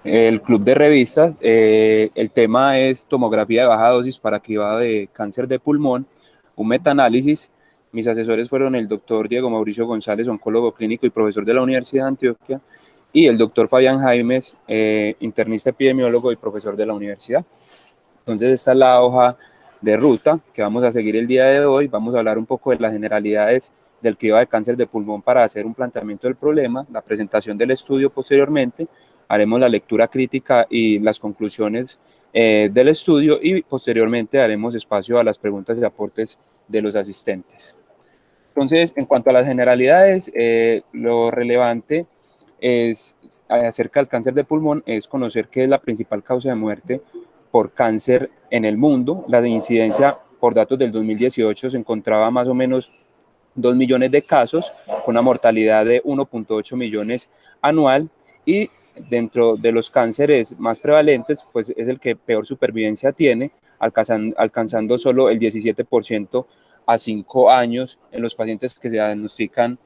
el club de revistas. El tema es tomografía de baja dosis para cribado de cáncer de pulmón, un metaanálisis. Mis asesores fueron el doctor Diego Mauricio González, oncólogo clínico y profesor de la Universidad de Antioquia, y el doctor Fabián Jaimes, internista epidemiólogo y profesor de la universidad. Entonces, esta es la hoja de ruta que vamos a seguir el día de hoy. Vamos a hablar un poco de las generalidades del cribado de cáncer de pulmón para hacer un planteamiento del problema, la presentación del estudio posteriormente, haremos la lectura crítica y las conclusiones del estudio y posteriormente daremos espacio a las preguntas y aportes de los asistentes. Entonces, en cuanto a las generalidades, lo relevante es acerca del cáncer de pulmón es conocer qué es la principal causa de muerte por cáncer en el mundo. La incidencia por datos del 2018 se encontraba más o menos 2 millones de casos, con una mortalidad de 1.8 millones anual, y dentro de los cánceres más prevalentes, pues es el que peor supervivencia tiene, alcanzando solo el 17% a 5 años en los pacientes que se diagnostican,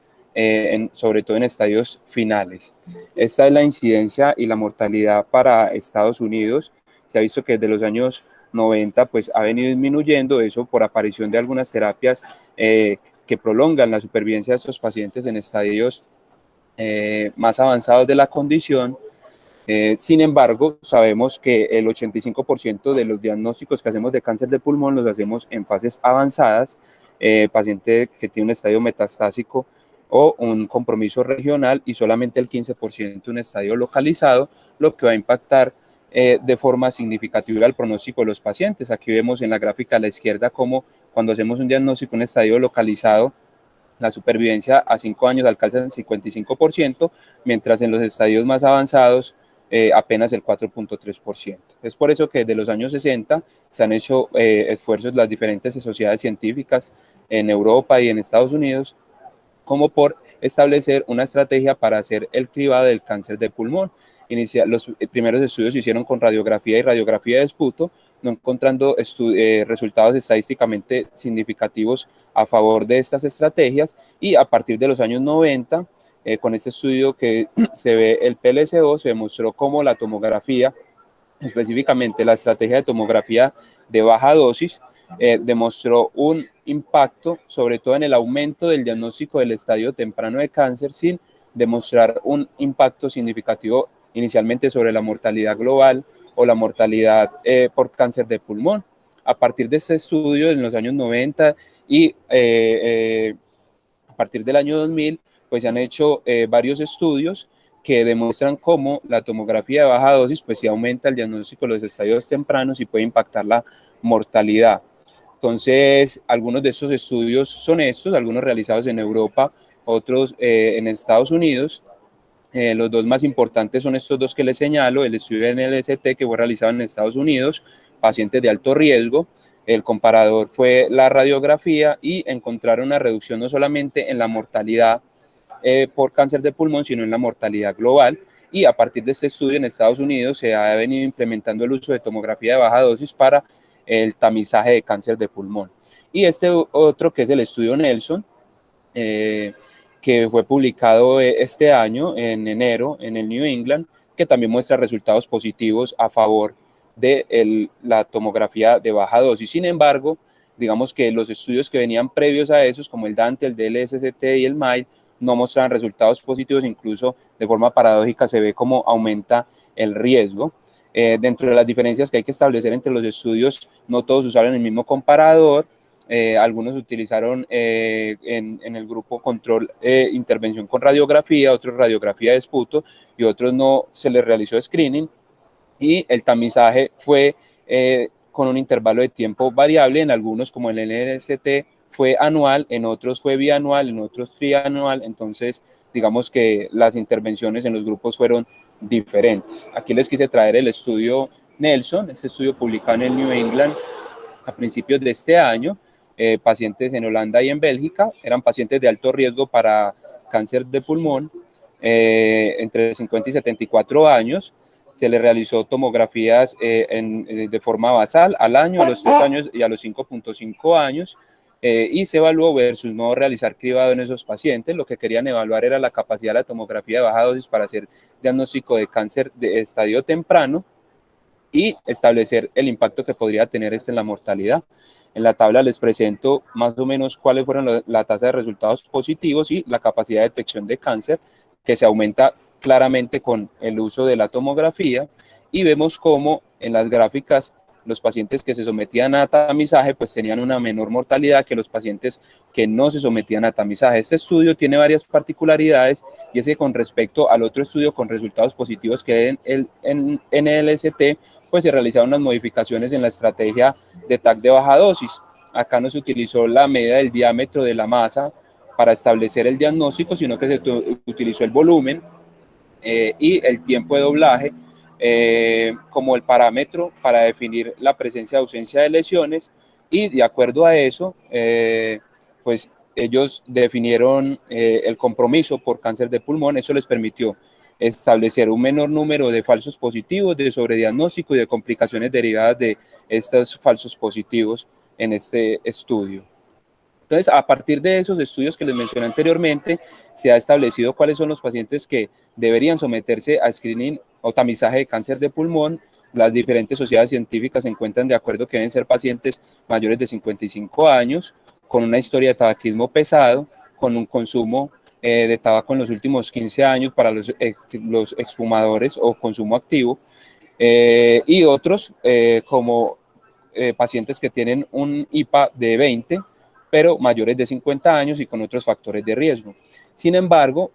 sobre todo en estadios finales. Esta es la incidencia y la mortalidad para Estados Unidos. Se ha visto que desde los años 90 pues ha venido disminuyendo, eso por aparición de algunas terapias que prolongan la supervivencia de estos pacientes en estadios más avanzados de la condición. Sin embargo, sabemos que el 85% de los diagnósticos que hacemos de cáncer de pulmón los hacemos en fases avanzadas, paciente que tiene un estadio metastásico o un compromiso regional, y solamente el 15% un estadio localizado, lo que va a impactar de forma significativa el pronóstico de los pacientes. Aquí vemos en la gráfica a la izquierda cómo cuando hacemos un diagnóstico en un estadio localizado, la supervivencia a 5 años alcanza el 55%, mientras en los estadios más avanzados apenas el 4.3%. Es por eso que desde los años 60 se han hecho esfuerzos las diferentes sociedades científicas en Europa y en Estados Unidos como por establecer una estrategia para hacer el cribado del cáncer de pulmón. Los primeros estudios se hicieron con radiografía y radiografía de esputo, no encontrando resultados estadísticamente significativos a favor de estas estrategias, y a partir de los años 90, con este estudio que se ve el PLCO, se demostró cómo la tomografía, específicamente la estrategia de tomografía de baja dosis, demostró un impacto, sobre todo en el aumento del diagnóstico del estadio temprano de cáncer, sin demostrar un impacto significativo inicialmente sobre la mortalidad global o la mortalidad por cáncer de pulmón. A partir de este estudio en los años 90 y a partir del año 2000, pues se han hecho varios estudios que demuestran cómo la tomografía de baja dosis pues sí aumenta el diagnóstico de los estadios tempranos y puede impactar la mortalidad. Entonces, algunos de estos estudios son estos, algunos realizados en Europa, otros en Estados Unidos. Los dos más importantes son estos dos que les señalo: el estudio NLST, que fue realizado en Estados Unidos, pacientes de alto riesgo. El comparador fue la radiografía, y encontraron una reducción no solamente en la mortalidad por cáncer de pulmón, sino en la mortalidad global. Y a partir de este estudio en Estados Unidos se ha venido implementando el uso de tomografía de baja dosis para el tamizaje de cáncer de pulmón. Y este otro, que es el estudio Nelson, que fue publicado este año, en enero, en el New England, que también muestra resultados positivos a favor de la tomografía de baja dosis. Sin embargo, digamos que los estudios que venían previos a esos, como el Dante, el DLSCT y el MAIL, no mostraban resultados positivos, incluso de forma paradójica se ve cómo aumenta el riesgo. Dentro de las diferencias que hay que establecer entre los estudios, no todos usaron el mismo comparador. Algunos utilizaron en el grupo control intervención con radiografía, otros radiografía de esputo, y otros no se les realizó screening, y el tamizaje fue con un intervalo de tiempo variable. En algunos, como el NLST, fue anual, en otros fue bianual, en otros trianual. Entonces, digamos que las intervenciones en los grupos fueron diferentes. Aquí les quise traer el estudio Nelson, este estudio publicado en el New England a principios de este año. Pacientes en Holanda y en Bélgica, eran pacientes de alto riesgo para cáncer de pulmón, entre 50 y 74 años. Se les realizó tomografías de forma basal al año, a los 3 años y a los 5.5 años. y se evaluó versus no realizar cribado en esos pacientes. Lo que querían evaluar era la capacidad de la tomografía de baja dosis para hacer diagnóstico de cáncer de estadio temprano y establecer el impacto que podría tener en la mortalidad. En la tabla les presento más o menos cuáles fueron la tasa de resultados positivos y la capacidad de detección de cáncer, que se aumenta claramente con el uso de la tomografía, y vemos cómo en las gráficas los pacientes que se sometían a tamizaje pues tenían una menor mortalidad que los pacientes que no se sometían a tamizaje. Este estudio tiene varias particularidades, y es que con respecto al otro estudio con resultados positivos que en NLST, pues se realizaron unas modificaciones en la estrategia de TAC de baja dosis. Acá no se utilizó la medida del diámetro de la masa para establecer el diagnóstico, sino que se utilizó el volumen y el tiempo de doblaje como el parámetro para definir la presencia o ausencia de lesiones, y de acuerdo a eso, pues ellos definieron el compromiso por cáncer de pulmón. Eso les permitió establecer un menor número de falsos positivos, de sobrediagnóstico y de complicaciones derivadas de estos falsos positivos en este estudio. Entonces, a partir de esos estudios que les mencioné anteriormente, se ha establecido cuáles son los pacientes que deberían someterse a screening o tamizaje de cáncer de pulmón. Las diferentes sociedades científicas se encuentran de acuerdo que deben ser pacientes mayores de 55 años, con una historia de tabaquismo pesado, con un consumo de tabaco en los últimos 15 años para los exfumadores o consumo activo, y otros como pacientes que tienen un IPA de 20, pero mayores de 50 años y con otros factores de riesgo. Sin embargo,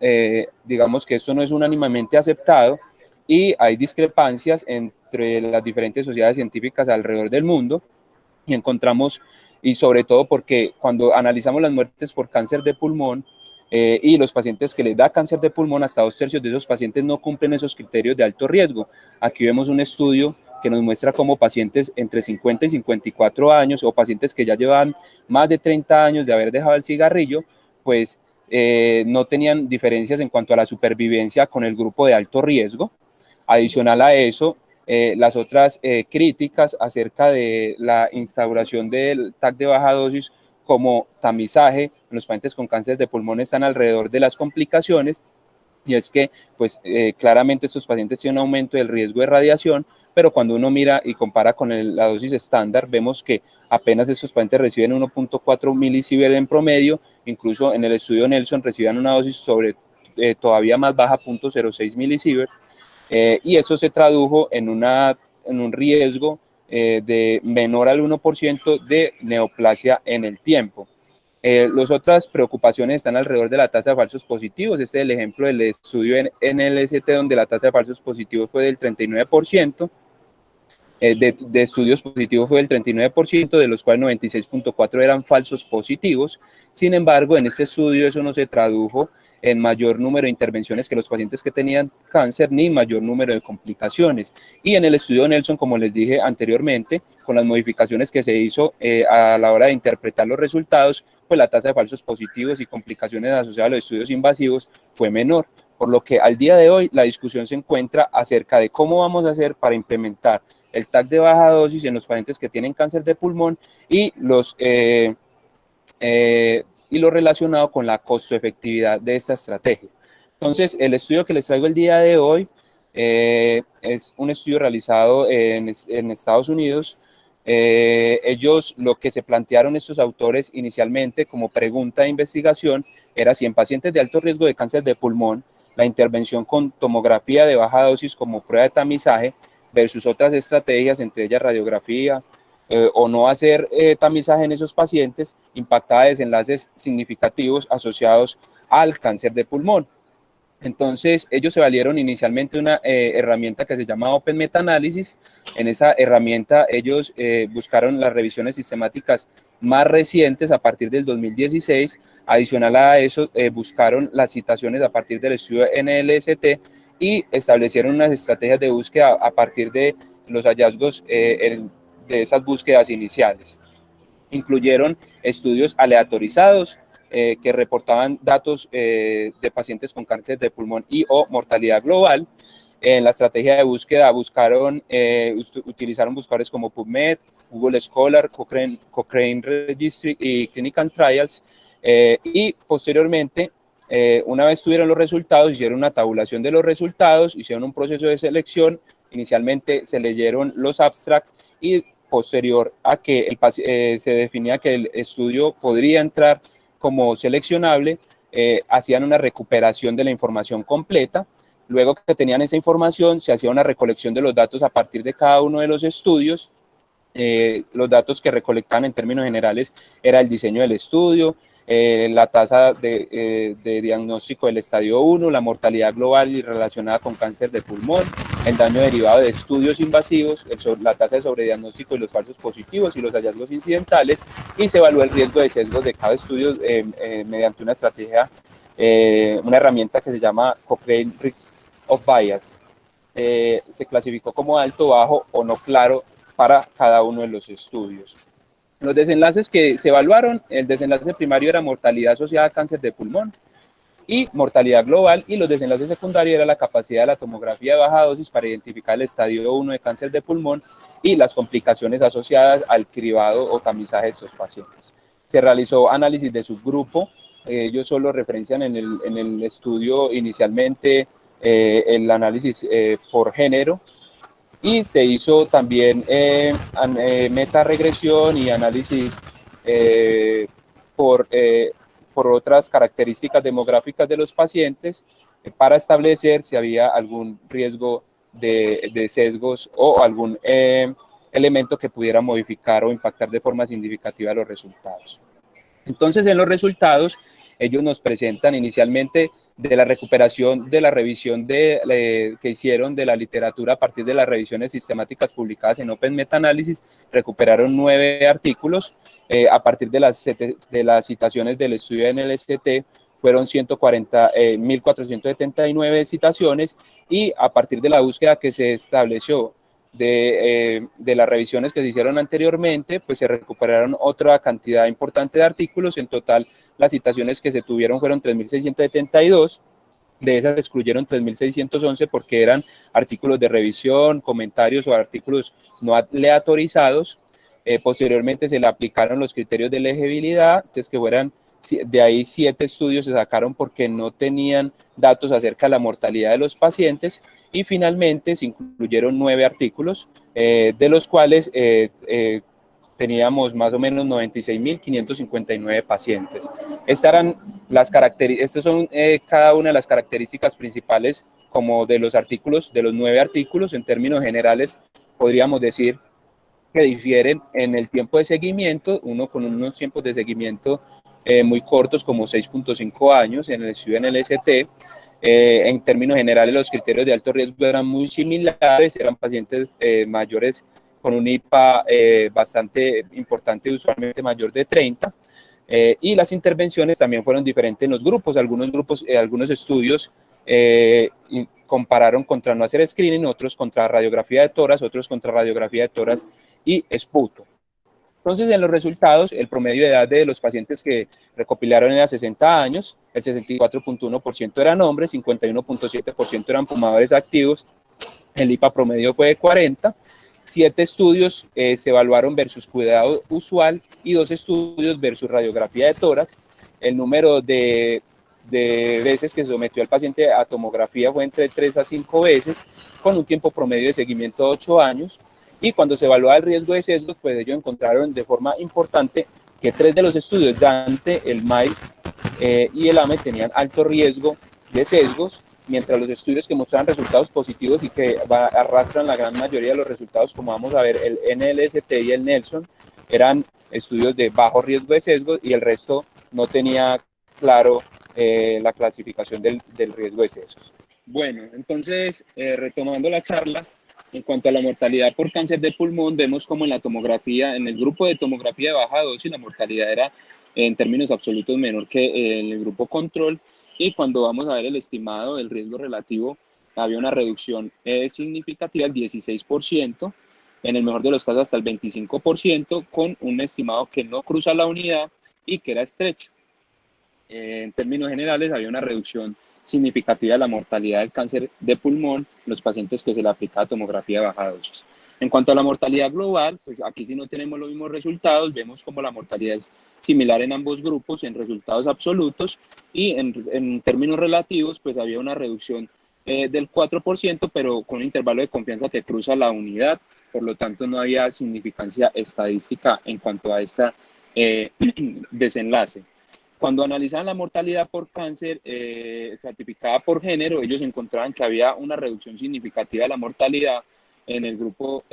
digamos que esto no es unánimemente aceptado y hay discrepancias entre las diferentes sociedades científicas alrededor del mundo, y encontramos, y sobre todo porque cuando analizamos las muertes por cáncer de pulmón y los pacientes que les da cáncer de pulmón, hasta 2/3 de esos pacientes no cumplen esos criterios de alto riesgo. Aquí vemos un estudio que nos muestra cómo pacientes entre 50 y 54 años o pacientes que ya llevan más de 30 años de haber dejado el cigarrillo, pues no tenían diferencias en cuanto a la supervivencia con el grupo de alto riesgo. Adicional a eso, las otras críticas acerca de la instauración del TAC de baja dosis como tamizaje en los pacientes con cáncer de pulmón están alrededor de las complicaciones, y es que pues claramente estos pacientes tienen un aumento del riesgo de radiación, pero cuando uno mira y compara con la dosis estándar, vemos que apenas estos pacientes reciben 1.4 milisievert en promedio. Incluso en el estudio Nelson recibían una dosis todavía más baja, 0.06 milisievert, y eso se tradujo en un riesgo de menor al 1% de neoplasia en el tiempo. Las otras preocupaciones están alrededor de la tasa de falsos positivos. Este es el ejemplo del estudio en NLST, donde la tasa de falsos positivos fue del 39%, de estudios positivos fue del 39%, de los cuales 96.4 eran falsos positivos. Sin embargo, en este estudio eso no se tradujo en mayor número de intervenciones que los pacientes que tenían cáncer, ni mayor número de complicaciones. Y en el estudio Nelson, como les dije anteriormente, con las modificaciones que se hizo a la hora de interpretar los resultados, pues la tasa de falsos positivos y complicaciones asociadas a los estudios invasivos fue menor. Por lo que al día de hoy la discusión se encuentra acerca de cómo vamos a hacer para implementar el TAC de baja dosis en los pacientes que tienen cáncer de pulmón y lo relacionado con la costo-efectividad de esta estrategia. Entonces, el estudio que les traigo el día de hoy es un estudio realizado en Estados Unidos. Ellos, lo que se plantearon estos autores inicialmente como pregunta de investigación era si en pacientes de alto riesgo de cáncer de pulmón, la intervención con tomografía de baja dosis como prueba de tamizaje versus otras estrategias, entre ellas radiografía, o no hacer tamizaje en esos pacientes, impactaba desenlaces significativos asociados al cáncer de pulmón. Entonces, ellos se valieron inicialmente una herramienta que se llama Open Meta-Análisis. En esa herramienta, ellos buscaron las revisiones sistemáticas más recientes a partir del 2016. Adicional a eso, buscaron las citaciones a partir del estudio NLST y establecieron unas estrategias de búsqueda a partir de los hallazgos de esas búsquedas iniciales. Incluyeron estudios aleatorizados que reportaban datos de pacientes con cáncer de pulmón y o mortalidad global. En la estrategia de búsqueda utilizaron buscadores como PubMed, Google Scholar, Cochrane Registry y Clinical Trials, y posteriormente, una vez tuvieron los resultados, hicieron una tabulación de los resultados, hicieron un proceso de selección. Inicialmente se leyeron los abstracts y posterior a que se definía que el estudio podría entrar como seleccionable, hacían una recuperación de la información completa. Luego que tenían esa información, se hacía una recolección de los datos a partir de cada uno de los estudios. Los datos que recolectaban en términos generales era el diseño del estudio, la tasa de diagnóstico del estadio 1, la mortalidad global y relacionada con cáncer de pulmón, el daño derivado de estudios invasivos, la tasa de sobrediagnóstico y los falsos positivos y los hallazgos incidentales, y se evaluó el riesgo de sesgos de cada estudio mediante una estrategia, una herramienta que se llama Cochrane Risk of Bias. Se clasificó como alto, bajo o no claro para cada uno de los estudios. Los desenlaces que se evaluaron, el desenlace primario era mortalidad asociada a cáncer de pulmón y mortalidad global, y los desenlaces secundarios era la capacidad de la tomografía de baja dosis para identificar el estadio 1 de cáncer de pulmón y las complicaciones asociadas al cribado o tamizaje de estos pacientes. Se realizó análisis de subgrupo, ellos solo referencian en el estudio inicialmente el análisis por género, y se hizo también metaregresión y análisis por otras características demográficas de los pacientes para establecer si había algún riesgo de sesgos o algún elemento que pudiera modificar o impactar de forma significativa los resultados. Entonces, en los resultados, ellos nos presentan inicialmente de la recuperación de la revisión que hicieron de la literatura a partir de las revisiones sistemáticas publicadas en Open Meta-Análisis. Recuperaron 9 artículos. A partir de las citaciones del estudio en el ST, fueron 1.479 citaciones, y a partir de la búsqueda que se estableció de las revisiones que se hicieron anteriormente, pues se recuperaron otra cantidad importante de artículos. En total, las citaciones que se tuvieron fueron 3.672. De esas excluyeron 3.611 porque eran artículos de revisión, comentarios o artículos no aleatorizados. Posteriormente se le aplicaron los criterios de legibilidad, entonces que fueran, de ahí 7 estudios se sacaron porque no tenían datos acerca de la mortalidad de los pacientes, y finalmente se incluyeron 9 artículos, de los cuales teníamos más o menos 96.559 pacientes. Estas son cada una de las características principales como de los artículos, de los 9 artículos. En términos generales, podríamos decir que difieren en el tiempo de seguimiento, uno con unos tiempos de seguimiento muy cortos, como 6.5 años en el estudio en el ST. En términos generales, los criterios de alto riesgo eran muy similares, eran pacientes mayores con un IPA bastante importante, usualmente mayor de 30, y las intervenciones también fueron diferentes en los grupos. Algunos estudios compararon contra no hacer screening, otros contra radiografía de tórax, otros contra radiografía de tórax y esputo. Entonces, en los resultados, el promedio de edad de los pacientes que recopilaron era 60 años, el 64.1% eran hombres, 51.7% eran fumadores activos, el IPA promedio fue de 40, 7 estudios se evaluaron versus cuidado usual y 2 estudios versus radiografía de tórax. El número de veces que se sometió al paciente a tomografía fue entre 3 a 5 veces, con un tiempo promedio de seguimiento de 8 años. Y cuando se evaluaba el riesgo de sesgos, pues ellos encontraron de forma importante que 3 de los estudios, Dante, el MAI y el AME, tenían alto riesgo de sesgos, mientras los estudios que mostraban resultados positivos y que arrastran la gran mayoría de los resultados, como vamos a ver, el NLST y el Nelson, eran estudios de bajo riesgo de sesgos, y el resto no tenía claro la clasificación del riesgo de sesgos. Bueno, entonces, retomando la charla, en cuanto a la mortalidad por cáncer de pulmón, vemos como en la tomografía, en el grupo de tomografía de baja dosis, la mortalidad era en términos absolutos menor que en el grupo control, y cuando vamos a ver el estimado del riesgo relativo, había una reducción significativa del 16%, en el mejor de los casos hasta el 25%, con un estimado que no cruza la unidad y que era estrecho. En términos generales, había una reducción significativa de la mortalidad del cáncer de pulmón en los pacientes que se le aplicaba tomografía de baja dosis. En cuanto a la mortalidad global, pues aquí sí no tenemos los mismos resultados, vemos como la mortalidad es similar en ambos grupos en resultados absolutos y en términos relativos, pues había una reducción del 4%, pero con un intervalo de confianza que cruza la unidad, por lo tanto no había significancia estadística en cuanto a este desenlace. Cuando analizaban la mortalidad por cáncer estratificada por género, ellos encontraban que había una reducción significativa de la mortalidad en el grupo,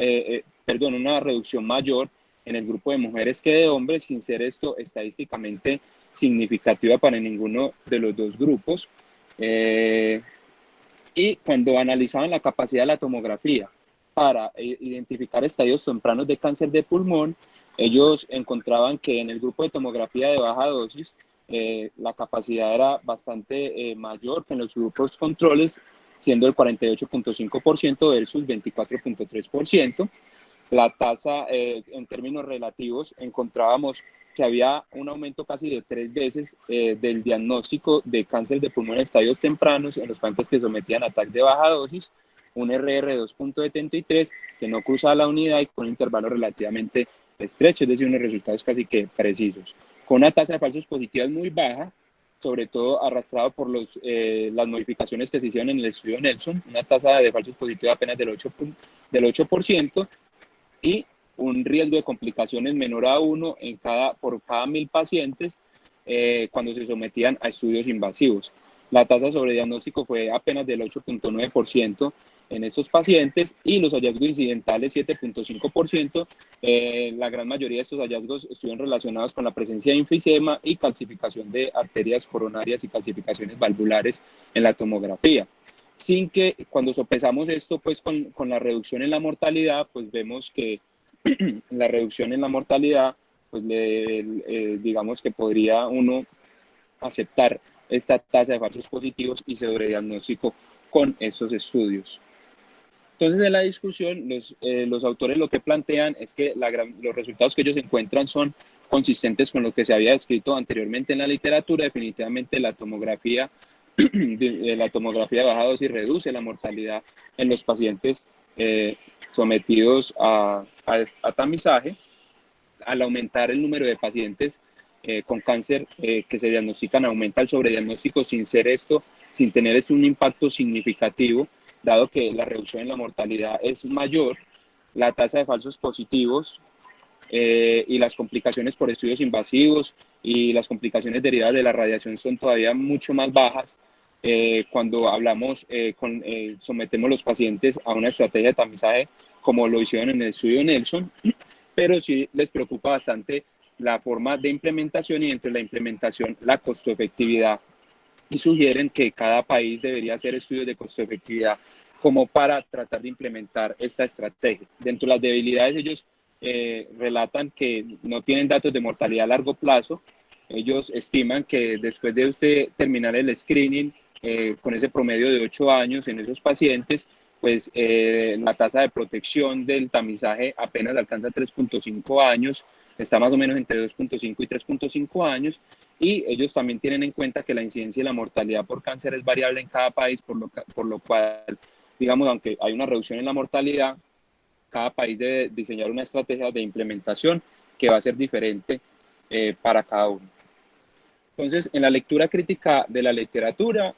una reducción mayor en el grupo de mujeres que de hombres, sin ser esto estadísticamente significativa para ninguno de los dos grupos. Y cuando analizaban la capacidad de la tomografía para identificar estadios tempranos de cáncer de pulmón, ellos encontraban que en el grupo de tomografía de baja dosis la capacidad era bastante mayor que en los grupos controles, siendo el 48.5% versus 24.3%. La tasa en términos relativos encontrábamos que había un aumento casi de 3 veces del diagnóstico de cáncer de pulmón en estadios tempranos en los pacientes que sometían a TAC de baja dosis, un RR 2.73 que no cruzaba la unidad y con un intervalo relativamente estrecho, es decir, unos resultados casi que precisos. Con una tasa de falsos positivos muy baja, sobre todo arrastrado por las modificaciones que se hicieron en el estudio Nelson, una tasa de falsos positivos apenas del 8%, y un riesgo de complicaciones menor a 1 por cada 1000 pacientes cuando se sometían a estudios invasivos. La tasa de sobrediagnóstico fue apenas del 8.9% en estos pacientes y los hallazgos incidentales 7.5%. La gran mayoría de estos hallazgos estuvieron relacionados con la presencia de enfisema y calcificación de arterias coronarias y calcificaciones valvulares en la tomografía. Sin que cuando sopesamos esto pues con la reducción en la mortalidad, pues vemos que la reducción en la mortalidad, pues digamos que podría uno aceptar esta tasa de falsos positivos y sobrediagnóstico con estos estudios. Entonces, en la discusión, los autores lo que plantean es que los resultados que ellos encuentran son consistentes con lo que se había descrito anteriormente en la literatura. Definitivamente la tomografía de baja dosis reduce la mortalidad en los pacientes sometidos a tamizaje, al aumentar el número de pacientes con cáncer que se diagnostican, aumenta el sobrediagnóstico sin tener esto un impacto significativo, dado que la reducción en la mortalidad es mayor, la tasa de falsos positivos y las complicaciones por estudios invasivos y las complicaciones derivadas de la radiación son todavía mucho más bajas cuando sometemos los pacientes a una estrategia de tamizaje como lo hicieron en el estudio Nelson, pero sí les preocupa bastante la forma de implementación y dentro de la implementación la costo-efectividad y sugieren que cada país debería hacer estudios de costo-efectividad como para tratar de implementar esta estrategia. Dentro de las debilidades ellos relatan que no tienen datos de mortalidad a largo plazo. Ellos estiman que después de usted terminar el screening con ese promedio de 8 años en esos pacientes, pues la tasa de protección del tamizaje apenas alcanza 3.5 años, está más o menos entre 2.5 y 3.5 años, y ellos también tienen en cuenta que la incidencia y la mortalidad por cáncer es variable en cada país, por lo cual, digamos, aunque hay una reducción en la mortalidad, cada país debe diseñar una estrategia de implementación que va a ser diferente para cada uno. Entonces, en la lectura crítica de la literatura,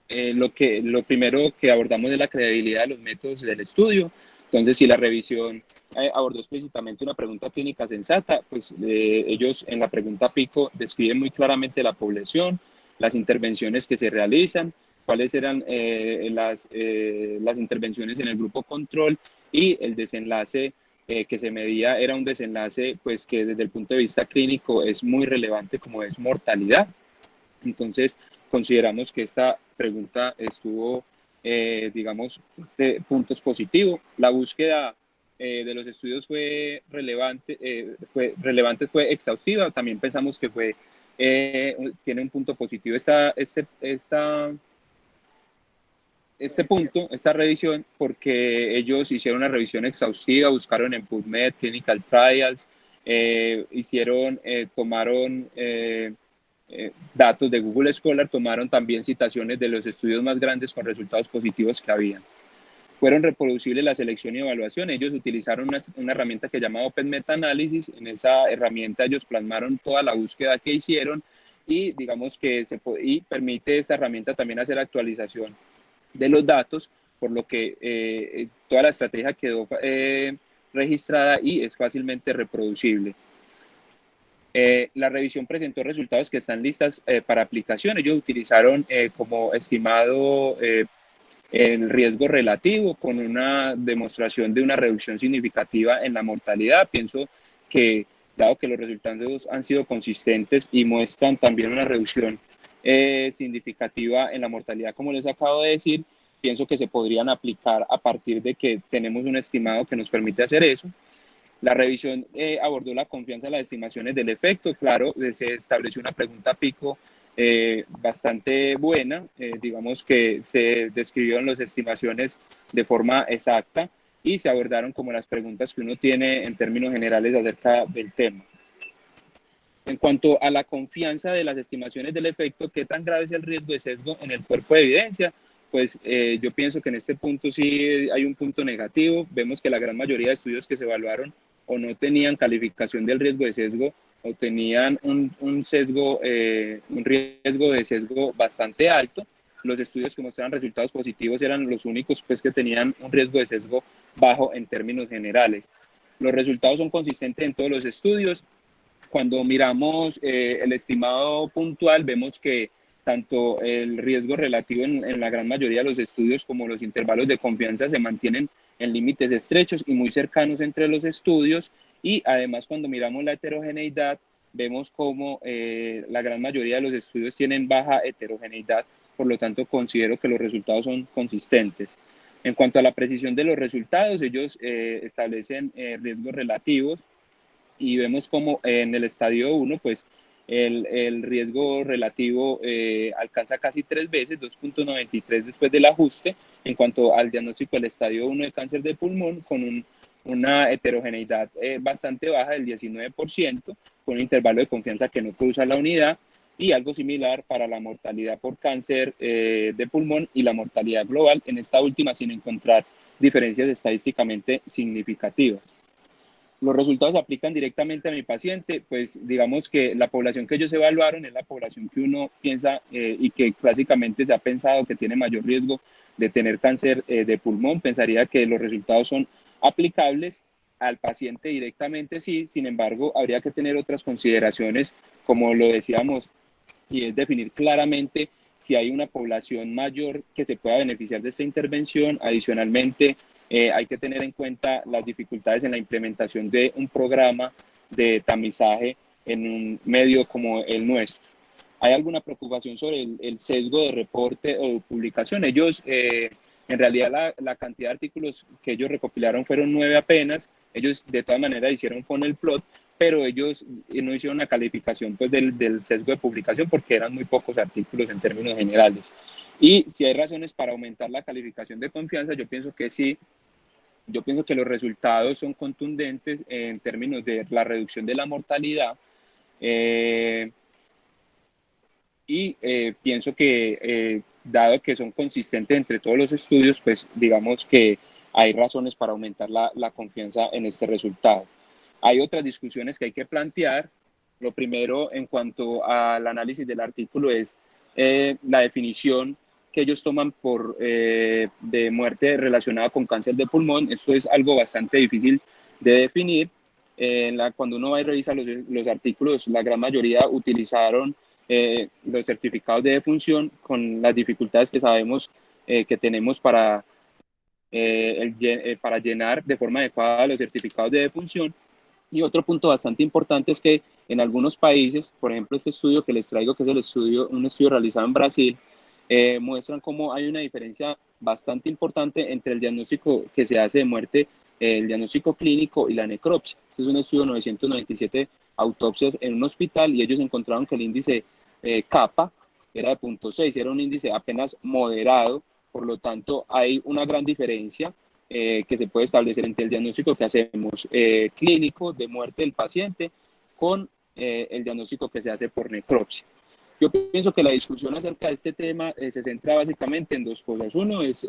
lo primero que abordamos es la credibilidad de los métodos del estudio. Entonces, si la revisión abordó explícitamente una pregunta clínica sensata, pues ellos en la pregunta pico describen muy claramente la población, las intervenciones que se realizan, cuáles eran las intervenciones en el grupo control y el desenlace que se medía era un desenlace pues que desde el punto de vista clínico es muy relevante como es mortalidad. Entonces, consideramos que esta pregunta estuvo, digamos, este punto es positivo. La búsqueda de los estudios fue fue exhaustiva. También pensamos que tiene un punto positivo esta revisión, porque ellos hicieron una revisión exhaustiva, buscaron en PubMed, Clinical Trials, tomaron datos de Google Scholar, tomaron también citaciones de los estudios más grandes con resultados positivos que habían. fueron reproducibles la selección y evaluación. Ellos utilizaron una herramienta que llamaba Open Meta Analysis. En esa herramienta ellos plasmaron toda la búsqueda que hicieron y digamos que y permite esta herramienta también hacer actualización de los datos, por lo que toda la estrategia quedó registrada y es fácilmente reproducible. La revisión presentó resultados que están listas para aplicación. Ellos utilizaron como estimado el riesgo relativo con una demostración de una reducción significativa en la mortalidad. Pienso que, dado que los resultados han sido consistentes y muestran también una reducción significativa en la mortalidad, como les acabo de decir, pienso que se podrían aplicar a partir de que tenemos un estimado que nos permite hacer eso. La revisión abordó la confianza en las estimaciones del efecto. Claro, se estableció una pregunta pico bastante buena, digamos que se describieron las estimaciones de forma exacta y se abordaron como las preguntas que uno tiene en términos generales acerca del tema. En cuanto a la confianza de las estimaciones del efecto, ¿qué tan grave es el riesgo de sesgo en el cuerpo de evidencia? Pues yo pienso que en este punto sí hay un punto negativo. Vemos que la gran mayoría de estudios que se evaluaron o no tenían calificación del riesgo de sesgo o tenían un sesgo, un riesgo de sesgo bastante alto. Los estudios que mostraban resultados positivos eran los únicos pues, que tenían un riesgo de sesgo bajo en términos generales. Los resultados son consistentes en todos los estudios. Cuando miramos el estimado puntual, vemos que tanto el riesgo relativo en la gran mayoría de los estudios como los intervalos de confianza se mantienen en límites estrechos y muy cercanos entre los estudios. Y además, cuando miramos la heterogeneidad, vemos como la gran mayoría de los estudios tienen baja heterogeneidad, por lo tanto considero que los resultados son consistentes. En cuanto a la precisión de los resultados, ellos establecen riesgos relativos y vemos como en el estadio 1, pues el riesgo relativo alcanza casi 3 veces, 2.93 después del ajuste, en cuanto al diagnóstico del estadio 1 de cáncer de pulmón, con una heterogeneidad bastante baja del 19%, con un intervalo de confianza que no cruza la unidad, y algo similar para la mortalidad por cáncer de pulmón y la mortalidad global, en esta última sin encontrar diferencias estadísticamente significativas. Los resultados se aplican directamente a mi paciente, pues digamos que la población que ellos evaluaron es la población que uno piensa y que clásicamente se ha pensado que tiene mayor riesgo de tener cáncer de pulmón. Pensaría que los resultados son aplicables al paciente directamente, sí, sin embargo, habría que tener otras consideraciones, como lo decíamos, y es definir claramente si hay una población mayor que se pueda beneficiar de esta intervención. Adicionalmente, hay que tener en cuenta las dificultades en la implementación de un programa de tamizaje en un medio como el nuestro. ¿Hay alguna preocupación sobre el sesgo de reporte o de publicación? Ellos, en realidad, la cantidad de artículos que ellos recopilaron fueron 9 apenas. Ellos, de todas maneras, hicieron funnel plot, pero ellos no hicieron una calificación pues, del sesgo de publicación porque eran muy pocos artículos en términos generales. Y si hay razones para aumentar la calificación de confianza, yo pienso que sí. Yo pienso que los resultados son contundentes en términos de la reducción de la mortalidad y pienso que dado que son consistentes entre todos los estudios, pues digamos que hay razones para aumentar la confianza en este resultado. Hay otras discusiones que hay que plantear. Lo primero, en cuanto al análisis del artículo, es la definición que ellos toman de muerte relacionada con cáncer de pulmón. Esto es algo bastante difícil de definir. Cuando uno va y revisa los artículos, la gran mayoría utilizaron los certificados de defunción con las dificultades que sabemos que tenemos para llenar de forma adecuada los certificados de defunción. Y otro punto bastante importante es que en algunos países, por ejemplo, este estudio que les traigo, que es un estudio realizado en Brasil, muestran cómo hay una diferencia bastante importante entre el diagnóstico que se hace de muerte, el diagnóstico clínico y la necropsia. Este es un estudio de 997 autopsias en un hospital y ellos encontraron que el índice CAPA era de 0.6, era un índice apenas moderado, por lo tanto hay una gran diferencia que se puede establecer entre el diagnóstico que hacemos clínico de muerte del paciente con el diagnóstico que se hace por necropsia. Yo pienso que la discusión acerca de este tema se centra básicamente en dos cosas. Uno es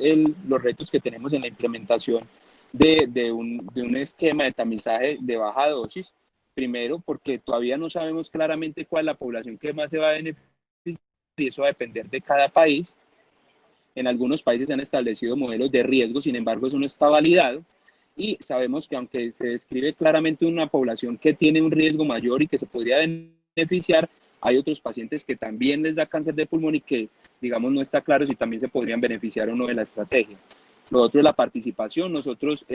los retos que tenemos en la implementación de un esquema de tamizaje de baja dosis. Primero, porque todavía no sabemos claramente cuál es la población que más se va a beneficiar y eso va a depender de cada país. En algunos países se han establecido modelos de riesgo, sin embargo, eso no está validado. Y sabemos que aunque se describe claramente una población que tiene un riesgo mayor y que se podría beneficiar, hay otros pacientes que también les da cáncer de pulmón y que, digamos, no está claro si también se podrían beneficiar o no de la estrategia. Lo otro es la participación. Nosotros,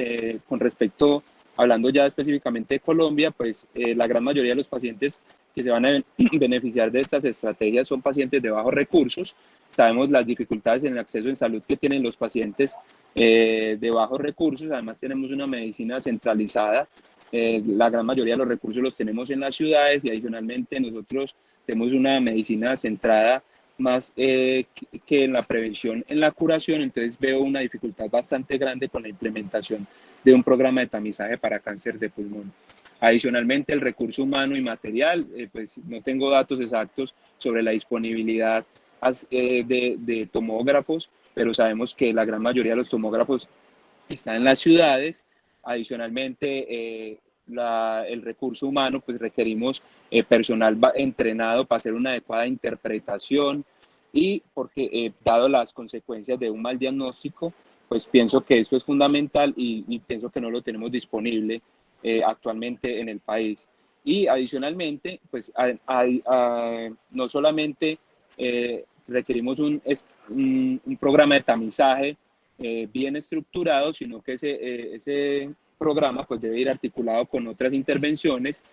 con respecto, hablando ya específicamente de Colombia, pues la gran mayoría de los pacientes que se van a beneficiar de estas estrategias son pacientes de bajos recursos. Sabemos las dificultades en el acceso en salud que tienen los pacientes de bajos recursos. Además tenemos una medicina centralizada. La gran mayoría de los recursos los tenemos en las ciudades y adicionalmente nosotros tenemos una medicina centrada más que en la prevención, en la curación. Entonces veo una dificultad bastante grande con la implementación de un programa de tamizaje para cáncer de pulmón. Adicionalmente, el recurso humano y material, pues no tengo datos exactos sobre la disponibilidad de tomógrafos, pero sabemos que la gran mayoría de los tomógrafos están en las ciudades. Adicionalmente, el recurso humano, pues requerimos personal entrenado para hacer una adecuada interpretación y porque dado las consecuencias de un mal diagnóstico, pues pienso que esto es fundamental y pienso que no lo tenemos disponible actualmente en el país. Y adicionalmente, pues no solamente requerimos un programa de tamizaje bien estructurado, sino que ese programa pues debe ir articulado con otras intervenciones,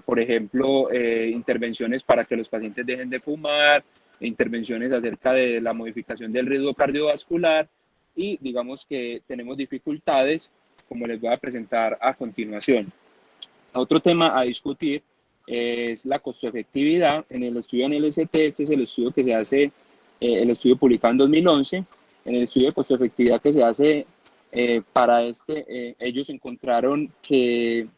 por ejemplo, intervenciones para que los pacientes dejen de fumar, intervenciones acerca de la modificación del riesgo cardiovascular y digamos que tenemos dificultades como les voy a presentar a continuación. Otro tema a discutir es la costo-efectividad. En el estudio NLST, este es el estudio que se hace, el estudio publicado en 2011. En el estudio de costo-efectividad que se hace para ellos encontraron que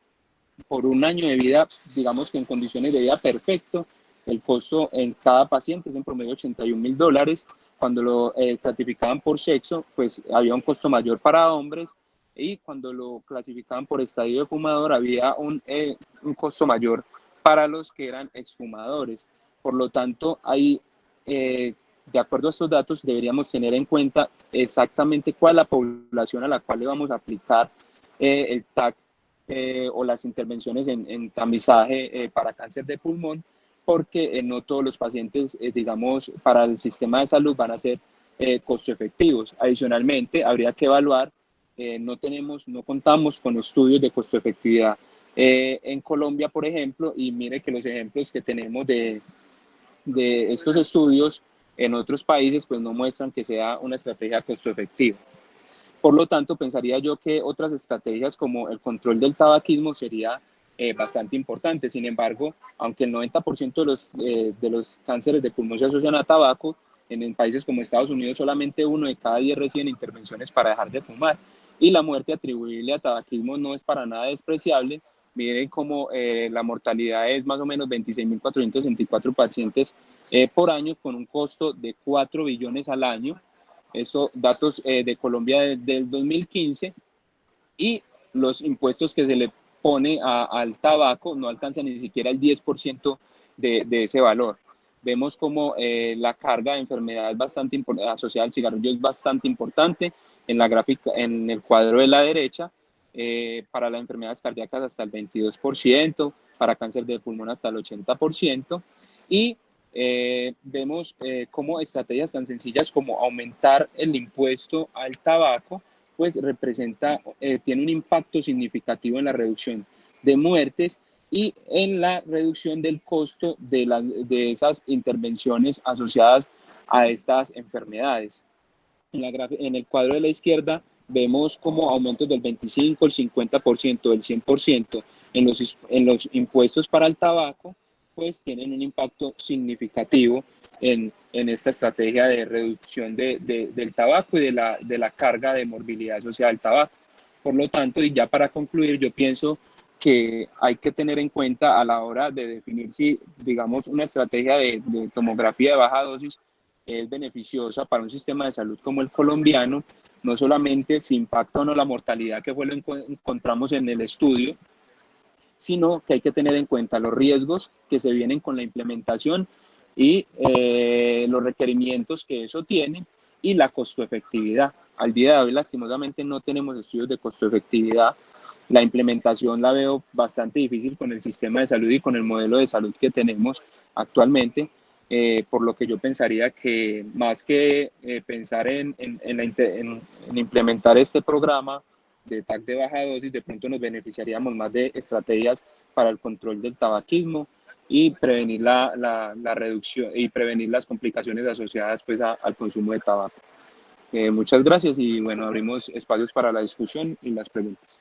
por un año de vida, digamos que en condiciones de vida perfecto, el costo en cada paciente es en promedio $81,000. Cuando lo estratificaban por sexo, pues había un costo mayor para hombres y cuando lo clasificaban por estadio de fumador había un costo mayor para los que eran exfumadores. Por lo tanto, de acuerdo a estos datos, deberíamos tener en cuenta exactamente cuál es la población a la cual le vamos a aplicar el TAC o las intervenciones en tamizaje para cáncer de pulmón, porque no todos los pacientes, digamos, para el sistema de salud van a ser costo efectivos. Adicionalmente, habría que evaluar, no contamos con estudios de costo efectividad en Colombia, por ejemplo, y mire que los ejemplos que tenemos de estos estudios en otros países, pues no muestran que sea una estrategia costo efectiva. Por lo tanto, pensaría yo que otras estrategias como el control del tabaquismo sería bastante importante. Sin embargo, aunque el 90% de los cánceres de pulmón se asocian a tabaco, en países como Estados Unidos solamente 1 de cada 10 reciben intervenciones para dejar de fumar. Y la muerte atribuible a tabaquismo no es para nada despreciable. Miren cómo la mortalidad es más o menos 26,464 pacientes por año, con un costo de 4 billones al año. Estos datos de Colombia del 2015 y los impuestos que se le pone al tabaco no alcanzan ni siquiera el 10% de ese valor. Vemos como la carga de enfermedad es bastante asociada al cigarrillo es bastante importante en la gráfica, en el cuadro de la derecha, para las enfermedades cardíacas hasta el 22%, para cáncer de pulmón hasta el 80%, y vemos cómo estrategias tan sencillas como aumentar el impuesto al tabaco, pues tiene un impacto significativo en la reducción de muertes y en la reducción del costo de esas intervenciones asociadas a estas enfermedades. En el cuadro de la izquierda vemos como aumentos del 25, el 50%, del 100% en los impuestos para el tabaco, pues tienen un impacto significativo en esta estrategia de reducción del tabaco y de la carga de morbilidad asociada al tabaco. Por lo tanto, y ya para concluir, yo pienso que hay que tener en cuenta a la hora de definir si, digamos, una estrategia de tomografía de baja dosis es beneficiosa para un sistema de salud como el colombiano, no solamente si impacta o no la mortalidad, que fue lo que encontramos en el estudio, sino que hay que tener en cuenta los riesgos que se vienen con la implementación y los requerimientos que eso tiene y la costo-efectividad. Al día de hoy, lastimosamente, no tenemos estudios de costo-efectividad. La implementación la veo bastante difícil con el sistema de salud y con el modelo de salud que tenemos actualmente, por lo que yo pensaría que más que pensar en implementar este programa de TAC de baja dosis, de pronto nos beneficiaríamos más de estrategias para el control del tabaquismo y prevenir la reducción y prevenir las complicaciones asociadas pues al consumo de tabaco. Muchas gracias y bueno, abrimos espacios para la discusión y las preguntas.